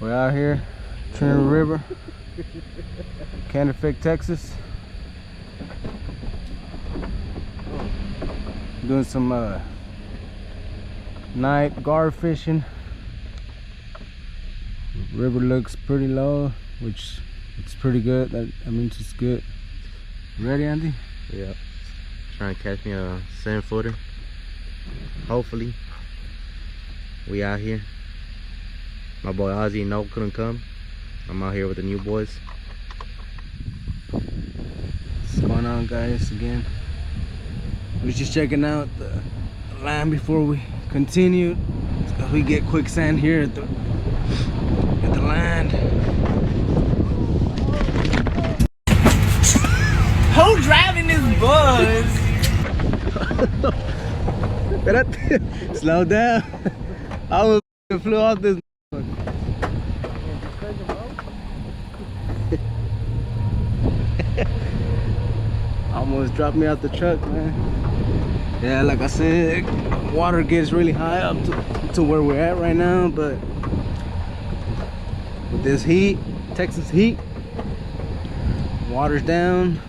We're out here, Trinity River, Canterbury, Texas. Doing some night guard fishing. River looks pretty low, which it's pretty good. That means it's good. Ready, Andy? Yeah. Trying to catch me a 7-footer. Hopefully. We out here. My boy Ozzy couldn't come. I'm out here with the new boys. What's going on, guys? Again, we're just checking out the land before we continue. We get quicksand here at the land. Who's driving this bus? Slow down. I was flew off this. Almost dropped me out the truck, man. Yeah, like I said, water gets really high up to where we're at right now, but with this heat, Texas heat, water's down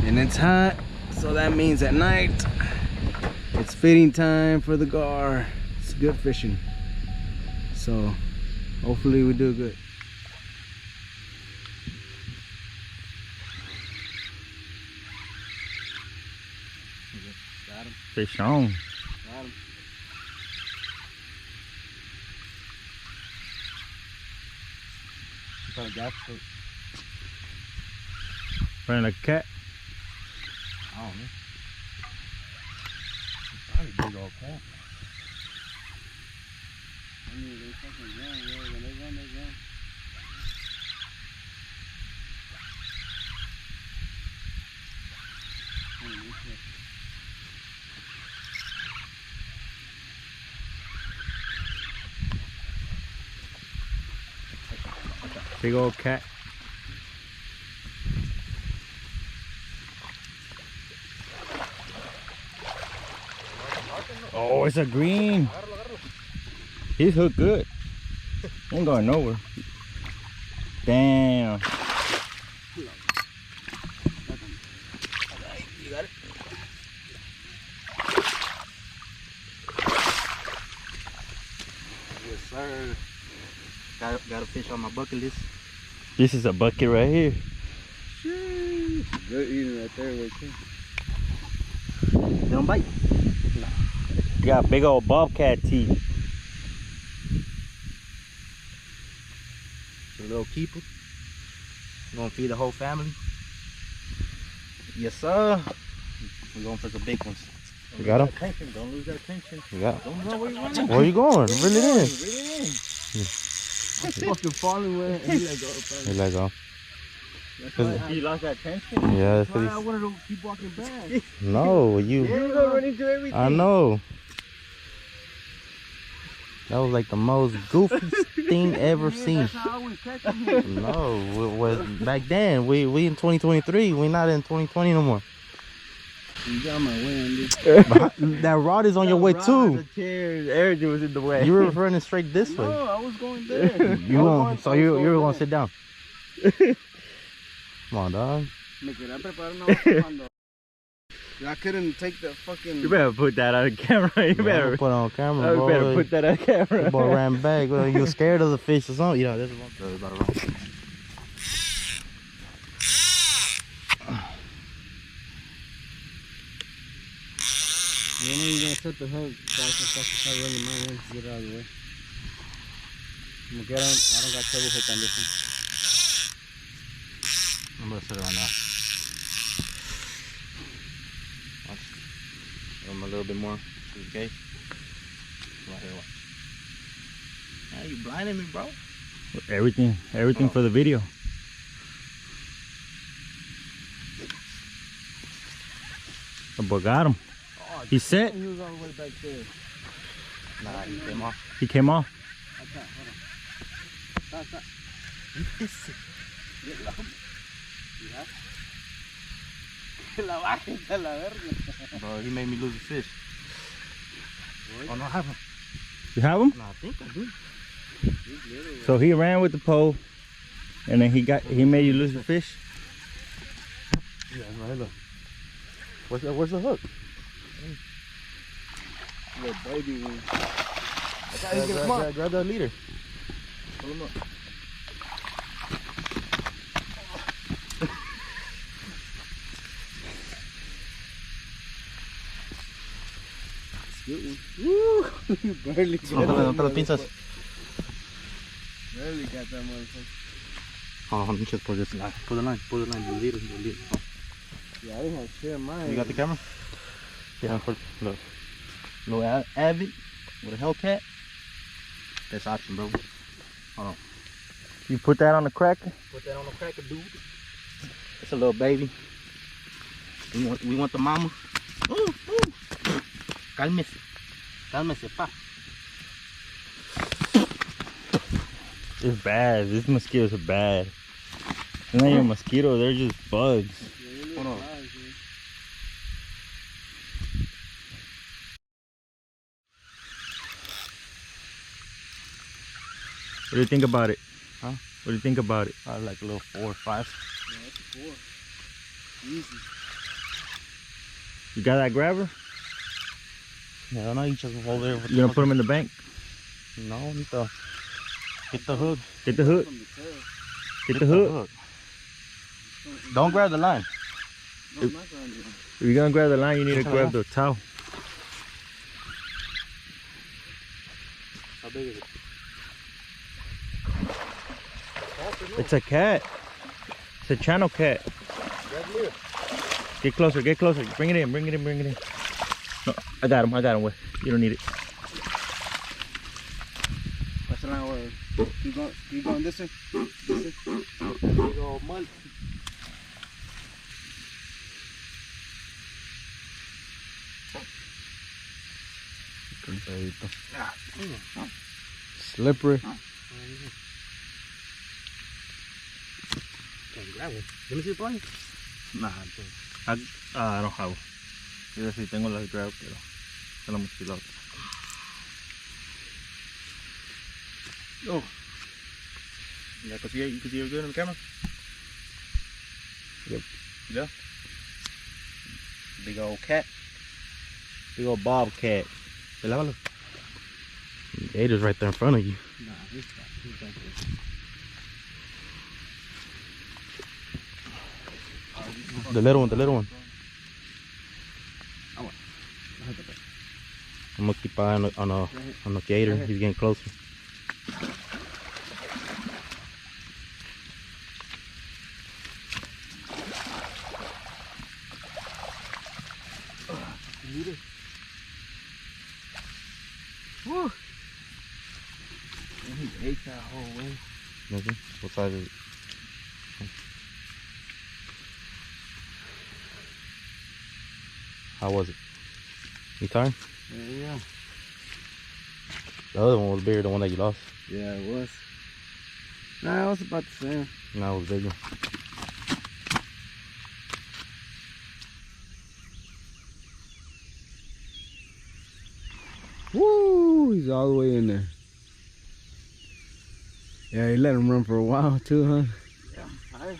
and it's hot, so that means at night it's feeding time for the gar. It's good fishing, so hopefully we do good. Got him. Fish on. Got him. Running like a cat. I don't know. Probably big old cat. I mean, they fucking run. Yeah, when they run, they run. Big old cat. Oh, it's a green. He's hooked good. Ain't going nowhere. Damn. You got it? Yes, sir. Got a fish on my bucket list. This is a bucket right here. Sheesh. Good eating right there, right there. Don't bite. You got big old bobcat teeth. A little keeper. Gonna feed the whole family. Yes, sir. We're going for some big ones. You got him? Don't lose that attention. You got him. Don't know where you're running. Where you going? Reel it in. Reel it in. I'm fucking falling with it. And he let go. You let go. You lost that attention? Yeah, that's Why I what wanted to keep walking back. he's... No, you... You're gonna run into everything. I know. That was like the most goofiest thing ever seen. That's how I was catching him. No, back then, we in 2023. We not in 2020 no more. You got my way on this. That rod is on your way too. The chairs, everything was in the way. You were running straight this way. No, I was going there. So you're gonna sit down. Come on, dog. I couldn't take the fucking. You better put that on camera. You better put it on camera, You bro. better put that on camera. The boy ran back. Well, you were scared of the fish or something. Yeah, this is one story about a rock. You know you're gonna set the hook, guys, and start running my hands to get it out of the way. I'm gonna get him. I don't got treble hook on this one. I'm gonna set it right now. Watch. Give him a little bit more. Okay. Right here, watch. Hey, you blinding me, bro. Everything for the video. The boy got him. He set. He was all the way back there. Nah, he came off. He came off. Okay, hold on. Stop, stop. Get low. Yeah. La bajita, la verga. Bro, he made me lose a fish. Oh no, I have him. You have him? No, I think I do. So he ran with the pole, and then he made you lose the fish. Yeah, right, look. Where's the hook? Little baby one. Grab that leader. Pull him up. Good one. Woo! Barely got Don't that tell the pinzas. Barely got that motherfucker. Oh, let me just pull this line. Pull the line. The leader. Oh. Yeah, I didn't have shit in mine. You got the camera? Yeah. Look. Little Avid with a Hellcat. Best option, bro. Hold on. You put that on the cracker? Put that on the cracker, dude. It's a little baby. We want the mama. Cálmese. Cálmese, pa. It's bad. These mosquitoes are bad. They're not even mosquitoes, they're just bugs. Hold on. What do you think about it? Huh? What do you think about it? Probably like a little 4 or 5. Yeah, that's a 4. Easy. You got that grabber? Yeah, I don't know. You just hold there. You gonna put them in the bank? No, need to get the hook. Get the hook. From the tail. Get the hook. Don't grab the line. No, I'm not gonna do it. If you're gonna grab the line, you need to Okay. grab the towel. How big is it? It's a cat. It's a channel cat. Get closer, get closer. Bring it in, bring it in, bring it in. No, I got him. Wait, you don't need it. What's the line where? Keep going this way? This way? Big old mud. Slippery. Can't grab one. Let me see the plane. Nah, I don't have. Yo sí tengo las grab, pero se la mochila. Oh. Yeah, you can see her good on the camera? Yep. Yeah. Big old cat. Big old bobcat. Lávalo. The gator's right there in front of you. Nah, he's back there. The little one. I'm gonna keep an eye on the gator. He's getting closer. Woo! And he ate that whole way. Okay. What size is it? How was it? You tired? Yeah. The other one was bigger, the one that you lost. Yeah, it was. Nah, it was about the same. No, it was bigger. Woo! He's all the way in there. Yeah, he let him run for a while too, huh? Yeah, I'm tired.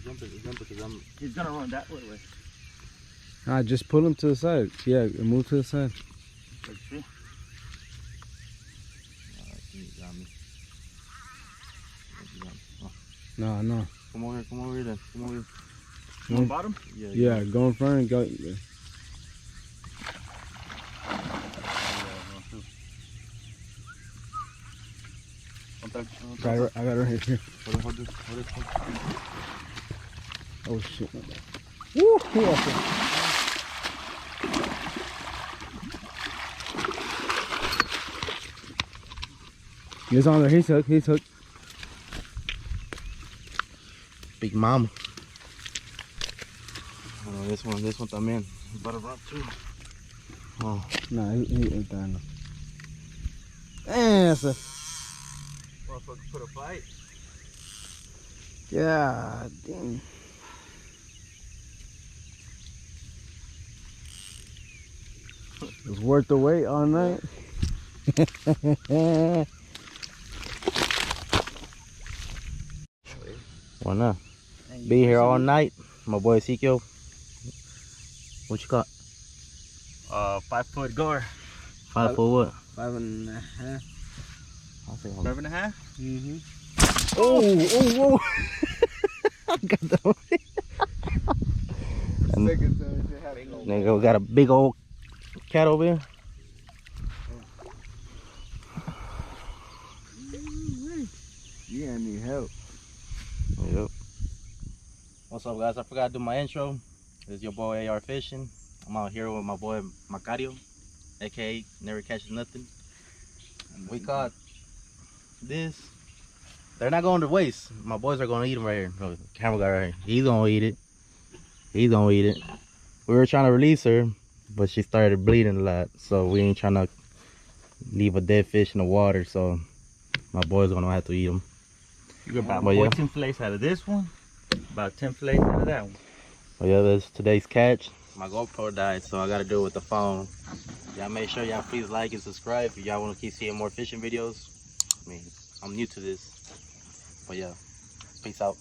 Jump it, because He's gonna run that way. Ah, just pull him to the side. Yeah, move to the side. Like, see? You got me. Oh. No. Come over here then. Come over here. On the bottom? Yeah, go in front and go. Yeah. Try, I got her here. Hold this. Oh shit. Woo! He's on there. He's hooked. Big mama. This one también. He's about to run too. Oh. Nah, he ain't that enough. Damn, that's a. Motherfucker put a fight. God damn. It's worth the wait all night. Why not? Be here all night. My boy Ezekiel. What you got? 5 foot gore. 5 foot what? 5.5. I'll say 5.5. Mm-hmm. Oh, oh, I got the nigga, we got a big old cat over here. You gonna need help. Yep. What's up, guys? I forgot to do my intro. This is your boy AR Fishing. I'm out here with my boy Macario, aka Never Catches Nothing. We caught this. They're not going to waste. My boys are gonna eat them right here. Oh, the camera guy right here. He's gonna eat it. He's gonna eat it. We were trying to release her, but she started bleeding a lot. So we ain't trying to leave a dead fish in the water. So my boys gonna have to eat them. You got about But yeah. 14 fillets out of this one. About 10 fillets out of that one. But yeah, that's today's catch. My GoPro died, so I gotta do it with the phone. Y'all make sure y'all please like and subscribe if y'all want to keep seeing more fishing videos. I mean, I'm new to this. But yeah, peace out.